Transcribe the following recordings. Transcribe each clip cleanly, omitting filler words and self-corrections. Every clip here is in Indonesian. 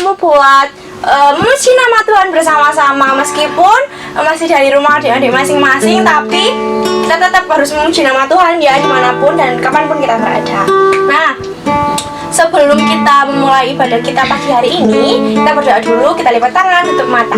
kamu buat memuji nama Tuhan bersama-sama. Meskipun masih dari rumah adik-adik masing-masing, tapi kita tetap harus memuji nama Tuhan ya, dimanapun dan kapanpun kita berada. Nah, sebelum kita memulai ibadah kita pagi hari ini, kita berdoa dulu, kita lipat tangan, tutup mata.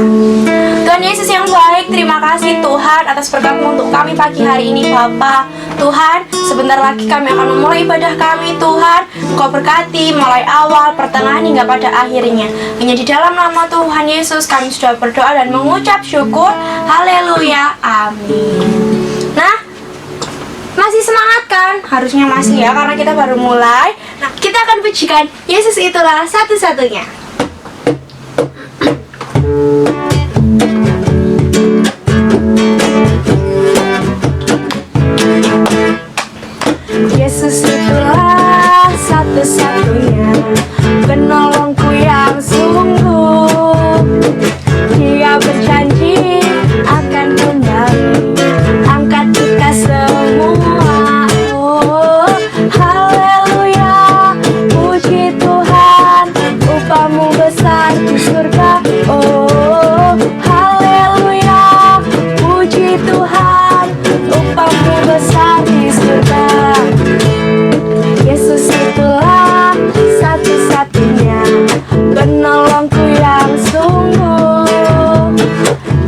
Tuhan Yesus yang baik, terima kasih Tuhan atas berkat-Mu untuk kami pagi hari ini Bapa. Tuhan, sebentar lagi kami akan memulai ibadah kami Tuhan. Engkau berkati mulai awal, pertengahan hingga pada akhirnya. Hanya di dalam nama Tuhan Yesus kami sudah berdoa dan mengucap syukur. Haleluya, amin. Nah, masih semangat kan? Harusnya masih ya, karena kita baru mulai. Nah, kita akan pujikan Yesus itulah satu-satunya. Yesus itulah satu-satunya penolongku yang sungguh. Dia berjanji akan kembali angkat kita semua. Oh, haleluya, puji Tuhan, upamu besar di surga. Oh, haleluya, puji Tuhan, upamu besar di surga. Yesus itulah satu-satunya penolongku yang sungguh.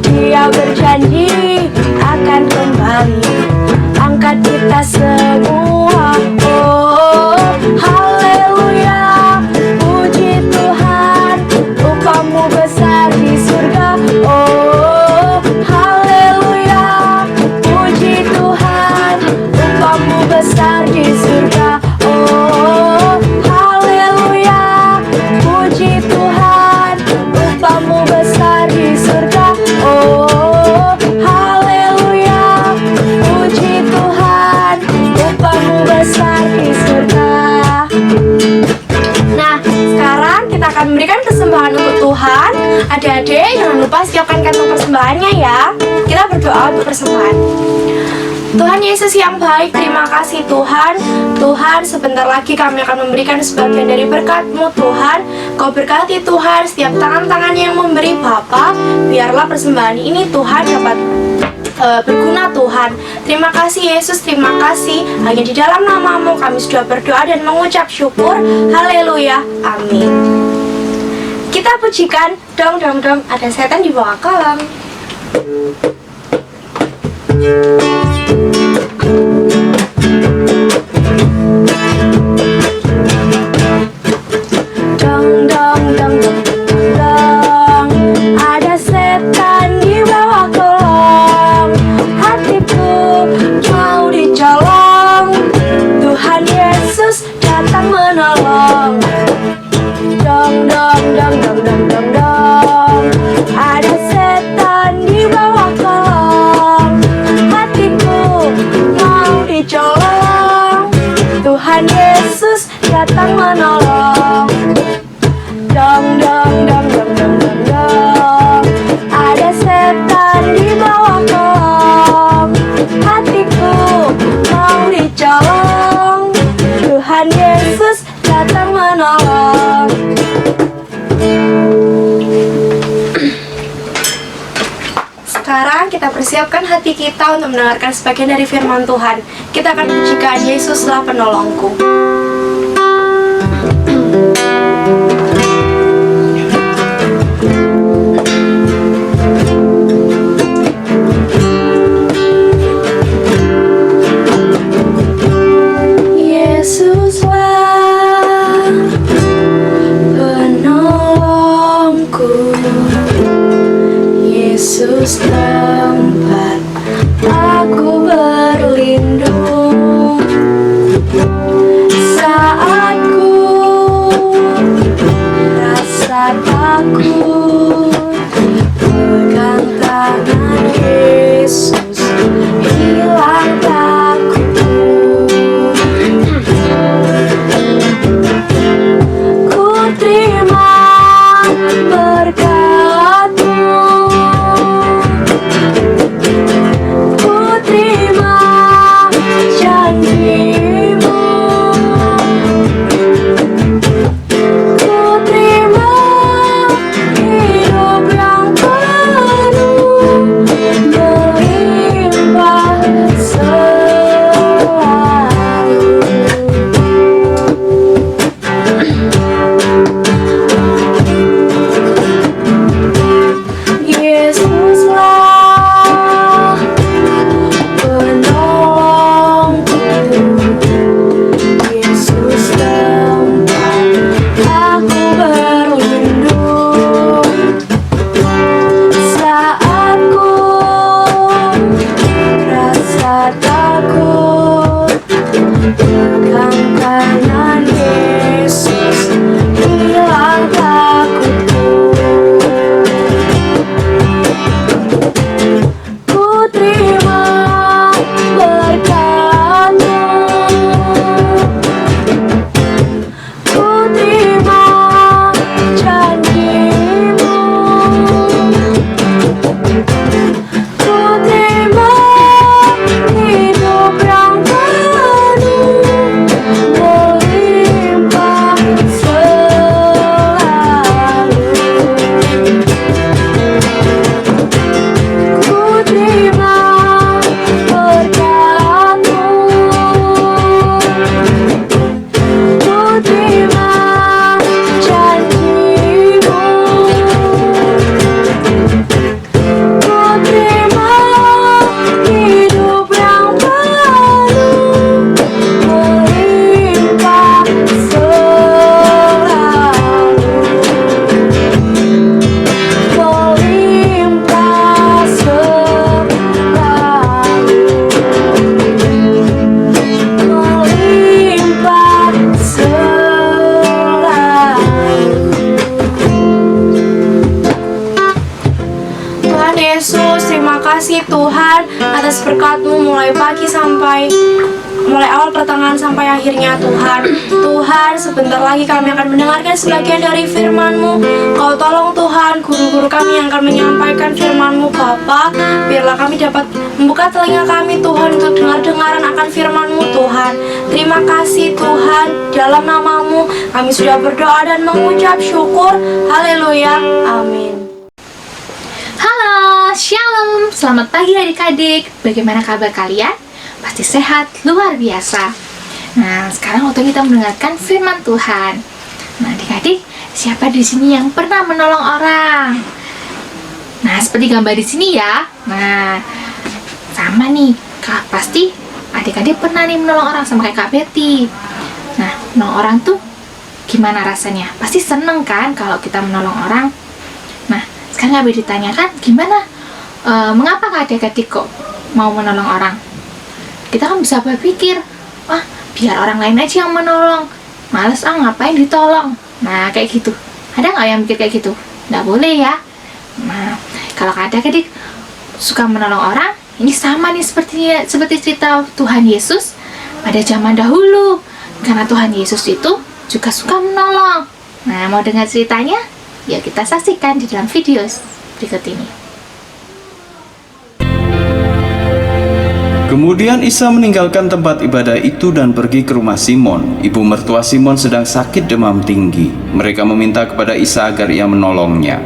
Dia berjanji akan kembali angkat kita semua. Oh, haleluya, puji Tuhan, upamu besar di surga. Oh, haleluya, puji Tuhan, upamu besar di surga. Oh, haleluya, puji Tuhan, upamu besar di surga. Oh, haleluya, puji Tuhan, upamu besar di surga. Nah, sekarang kita akan memberikan persembahan untuk Tuhan. Adik-adik, jangan lupa siapkan kantong persembahannya ya. Kita berdoa untuk persembahan. Tuhan Yesus yang baik, terima kasih Tuhan. Tuhan, sebentar lagi kami akan memberikan sebagian dari berkat-Mu Tuhan. Kau berkati Tuhan setiap tangan-tangan yang memberi Bapa. Biarlah persembahan ini Tuhan dapat berguna Tuhan. Terima kasih Yesus, terima kasih. Hanya di dalam nama-Mu kami sudah berdoa dan mengucap syukur. Haleluya, amin. Kita pujikan dong dong dong, ada setan di bawah kolam. Dong dong dong dong dong, ada setan di bawah kolong. Hatiku mau dicolong, Tuhan Yesus datang menolong. Dong dong dong dong dong dong dong, ada setan di bawah kolong. Hatiku mau dicolong, Tuhan Yesus datang menolong. Dong dong dong dong dong dong dong, ada setan di bawah kolong. Hatiku mau dicolong, Tuhan Yesus datang menolong. Sekarang kita persiapkan hati kita untuk mendengarkan sebagian dari firman Tuhan. Kita akan pujikan Yesuslah penolongku. Yesuslah penolongku, Yesus tempat aku berlindung saat ku rasa takut. Pegang tangan Yesus, hilang takutku. Ku terima berkat-Mu, kasih Tuhan atas berkat-Mu mulai awal pertengahan sampai akhirnya Tuhan. Tuhan, sebentar lagi kami akan mendengarkan sebagian dari firman-Mu. Kau tolong Tuhan, guru-guru kami yang akan menyampaikan firman-Mu Bapa. Biarlah kami dapat membuka telinga kami Tuhan untuk dengar-dengaran akan firman-Mu Tuhan. Terima kasih Tuhan, dalam nama-Mu kami sudah berdoa dan mengucap syukur. Haleluya, amin. Halo, Shalom, selamat pagi adik-adik. Bagaimana kabar kalian? Pasti sehat, luar biasa. Nah, sekarang waktu kita mendengarkan firman Tuhan. Nah, adik-adik, siapa di sini yang pernah menolong orang? Nah, seperti gambar di sini ya. Nah, sama nih, pasti adik-adik pernah nih menolong orang sama kayak Kak Betty. Nah, menolong orang tuh gimana rasanya? Pasti seneng kan kalau kita menolong orang? Nah, sekarang Kak Betty ditanyakan, gimana? Mengapa adik-adik kok mau menolong orang? Kita kan bisa berpikir, biar orang lain aja yang menolong, males ngapain ditolong. Nah, kayak gitu. Ada nggak yang mikir kayak gitu? Nggak boleh ya. Nah, kalau adik-adik suka menolong orang, ini sama nih seperti cerita Tuhan Yesus pada zaman dahulu. Karena Tuhan Yesus itu juga suka menolong. Nah, mau dengar ceritanya? Ya, kita saksikan di dalam video berikut ini. Kemudian Isa meninggalkan tempat ibadah itu dan pergi ke rumah Simon. Ibu mertua Simon sedang sakit demam tinggi. Mereka meminta kepada Isa agar ia menolongnya.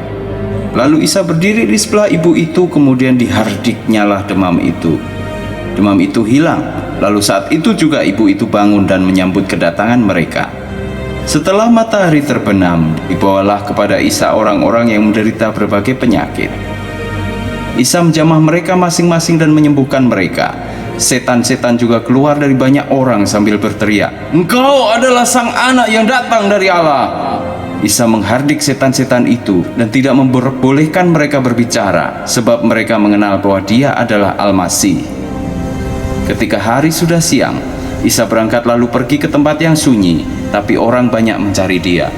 Lalu Isa berdiri di sebelah ibu itu, kemudian dihardiknyalah demam itu. Demam itu hilang. Lalu saat itu juga ibu itu bangun dan menyambut kedatangan mereka. Setelah matahari terbenam, dibawalah kepada Isa orang-orang yang menderita berbagai penyakit. Isa menjamah mereka masing-masing dan menyembuhkan mereka. Setan-setan juga keluar dari banyak orang sambil berteriak, "Engkau adalah Sang Anak yang datang dari Allah." Isa menghardik setan-setan itu dan tidak membolehkan mereka berbicara, sebab mereka mengenal bahwa Dia adalah Al-Masih. Ketika hari sudah siang, Isa berangkat lalu pergi ke tempat yang sunyi, tapi orang banyak mencari Dia.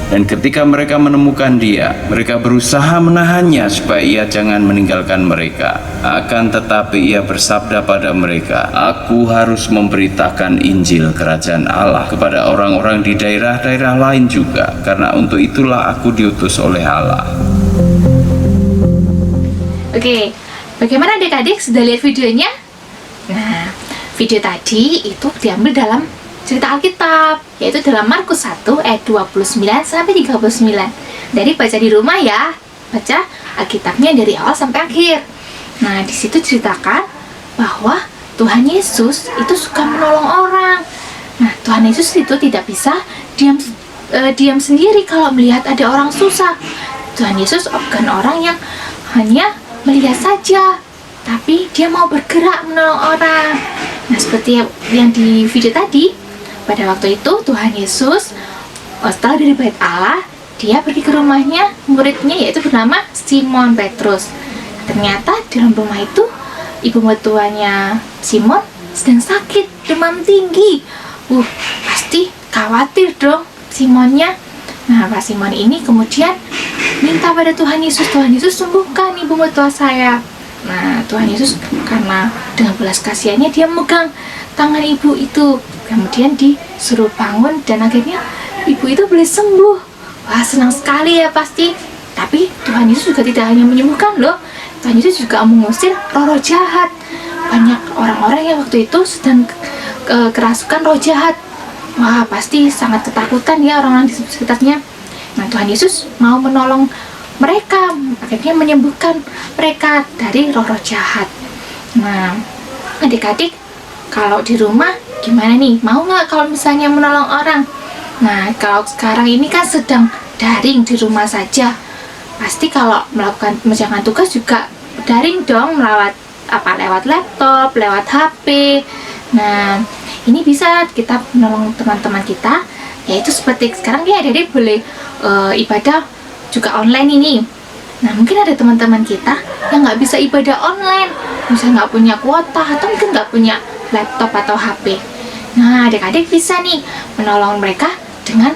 Dan ketika mereka menemukan Dia, mereka berusaha menahannya supaya Ia jangan meninggalkan mereka. Akan tetapi Ia bersabda pada mereka, "Aku harus memberitakan Injil Kerajaan Allah kepada orang-orang di daerah-daerah lain juga, karena untuk itulah aku diutus oleh Allah." Oke, bagaimana adik-adik sudah lihat videonya? Nah, video tadi itu diambil dalam cerita Alkitab, yaitu dalam Markus 1 ayat 29 sampai 39. Jadi baca di rumah ya, baca Alkitabnya dari awal sampai akhir. Nah, di situ ceritakan bahwa Tuhan Yesus itu suka menolong orang. Nah, Tuhan Yesus itu tidak bisa diam sendiri kalau melihat ada orang susah. Tuhan Yesus bukan orang yang hanya melihat saja, tapi Dia mau bergerak menolong orang. Nah, seperti yang di video tadi, pada waktu itu Tuhan Yesus setelah dari bait Allah, Dia pergi ke rumahnya muridnya, yaitu bernama Simon Petrus. Ternyata di dalam rumah itu ibu mertuanya Simon sedang sakit demam tinggi. Pasti khawatir dong Simonnya. Nah, Pak Simon ini kemudian minta pada Tuhan Yesus, "Tuhan Yesus, sembuhkan ibu mertua saya." Nah, Tuhan Yesus karena dengan belas kasihannya Dia megang tangan ibu itu, kemudian disuruh bangun dan akhirnya ibu itu boleh sembuh. Wah, senang sekali ya pasti. Tapi Tuhan Yesus juga tidak hanya menyembuhkan loh, Tuhan Yesus juga mengusir roh-roh jahat. Banyak orang-orang yang waktu itu sedang kerasukan roh jahat. Wah, pasti sangat ketakutan ya orang-orang di sekitarnya. Nah, Tuhan Yesus mau menolong mereka, akhirnya menyembuhkan mereka dari roh-roh jahat. Nah, adik-adik, kalau di rumah gimana nih? Mau nggak kalau misalnya menolong orang? Nah, kalau sekarang ini kan sedang daring di rumah saja. Pasti kalau melakukan mengerjakan tugas juga daring dong, lewat laptop, lewat HP. Nah, ini bisa kita menolong teman-teman kita, yaitu seperti sekarang ya, adik-adik boleh ibadah juga online ini. Nah, mungkin ada teman-teman kita yang nggak bisa ibadah online, misalnya nggak punya kuota atau mungkin nggak punya laptop atau HP. Nah, adik-adik bisa nih menolong mereka dengan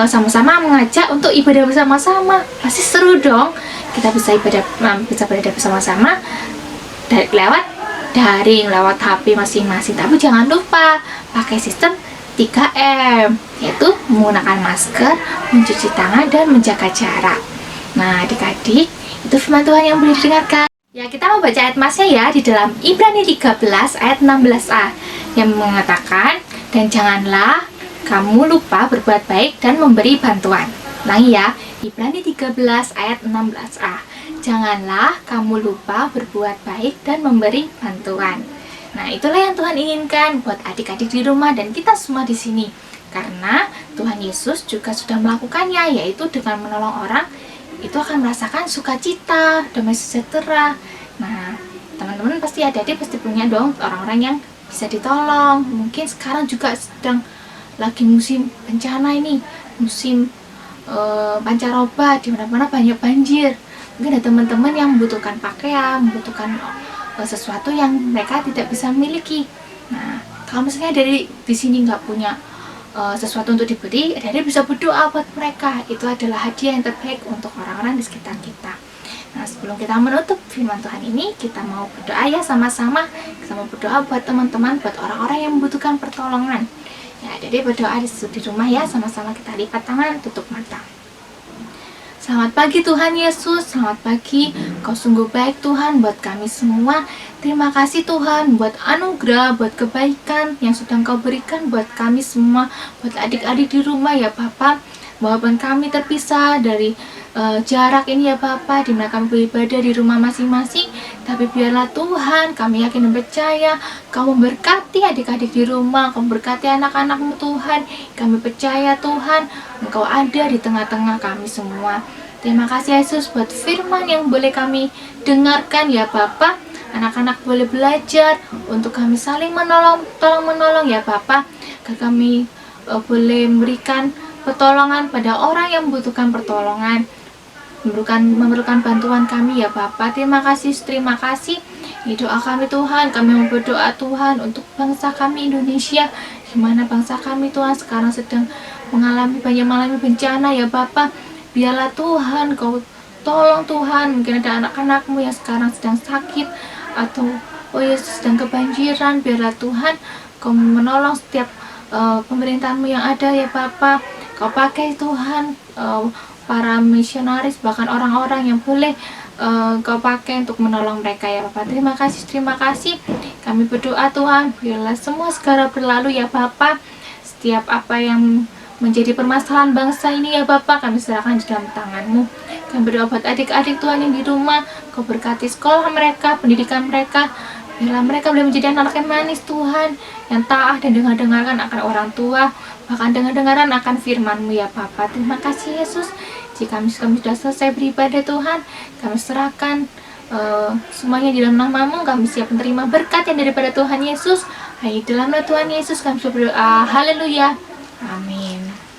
sama-sama mengajak untuk ibadah bersama-sama. Pasti seru dong. Kita bisa beribadah bersama-sama lewat daring, lewat HP masing-masing. Tapi jangan lupa pakai sistem 3M, yaitu menggunakan masker, mencuci tangan, dan menjaga jarak. Nah, adik-adik, itu firman Tuhan yang boleh didengarkan. Ya, kita mau baca ayat masnya ya di dalam Ibrani 13 ayat 16a yang mengatakan, dan janganlah kamu lupa berbuat baik dan memberi bantuan. Ulangi ya, Ibrani 13 ayat 16a. Janganlah kamu lupa berbuat baik dan memberi bantuan. Nah, itulah yang Tuhan inginkan buat adik-adik di rumah dan kita semua di sini. Karena Tuhan Yesus juga sudah melakukannya, yaitu dengan menolong orang, itu akan merasakan sukacita, damai sejahtera. Nah, teman-teman pasti adik-adik pasti punya dong orang-orang yang bisa ditolong. Mungkin sekarang juga sedang lagi musim bencana ini, musim pancaroba, di mana-mana banyak banjir. Mungkin ada teman-teman yang membutuhkan pakaian, membutuhkan sesuatu yang mereka tidak bisa miliki. Nah, kalau misalnya dari di sini nggak punya sesuatu untuk diberi, adik-adik bisa berdoa buat mereka. Itu adalah hadiah yang terbaik untuk orang-orang di sekitar kita. Nah, sebelum kita menutup firman Tuhan ini, kita mau berdoa ya sama-sama. Kita mau berdoa buat teman-teman, buat orang-orang yang membutuhkan pertolongan. Ya, adik-adik berdoa di rumah ya, sama-sama kita lipat tangan, tutup mata. Selamat pagi Tuhan Yesus, selamat pagi. Kau sungguh baik Tuhan buat kami semua. Terima kasih Tuhan buat anugerah, buat kebaikan yang sudah Kau berikan buat kami semua, buat adik-adik di rumah ya Bapa. Walaupun kami terpisah dari jarak ini ya Bapa, di mana kami beribadah di rumah masing-masing, tapi biarlah Tuhan, kami yakin dan percaya Kau memberkati adik-adik di rumah, Kau memberkati anak-anak-Mu Tuhan. Kami percaya Tuhan, Engkau ada di tengah-tengah kami semua. Terima kasih Yesus buat firman yang boleh kami dengarkan ya Bapa. Anak-anak boleh belajar untuk kami saling tolong-menolong ya Bapa. Agar kami boleh memberikan pertolongan pada orang yang membutuhkan pertolongan, memerlukan bantuan kami ya Bapa. Terima kasih. Ini doa kami Tuhan. Kami mau berdoa Tuhan untuk bangsa kami Indonesia, di mana bangsa kami Tuhan sekarang sedang mengalami bencana ya Bapa. Biarlah Tuhan Kau tolong Tuhan. Mungkin ada anak-anak-Mu yang sekarang sedang sakit atau Yesus sedang kebanjiran. Biarlah Tuhan Kau menolong setiap pemerintahan-Mu yang ada ya Bapa. Kau pakai Tuhan para misionaris, bahkan orang-orang yang boleh Kau pakai untuk menolong mereka ya Bapa. Terima kasih. Kami berdoa Tuhan, biarlah semua segera berlalu ya Bapa. Setiap apa yang menjadi permasalahan bangsa ini ya Bapa, kami serahkan di dalam tangan-Mu. Kami berdoa buat adik-adik Tuhan yang di rumah, Kau berkati sekolah mereka, pendidikan mereka. Biarlah mereka boleh menjadi anak yang manis Tuhan, yang taat dan dengar-dengarkan akan orang tua, bahkan dengar-dengaran akan firman-Mu ya Bapa. Terima kasih Yesus. Jika kami sudah selesai beribadah Tuhan, kami serahkan semuanya di dalam nama-Mu. Kami siap menerima berkat yang daripada Tuhan Yesus. Hai dalam nama Tuhan Yesus kami berdoa. Haleluya. Amin.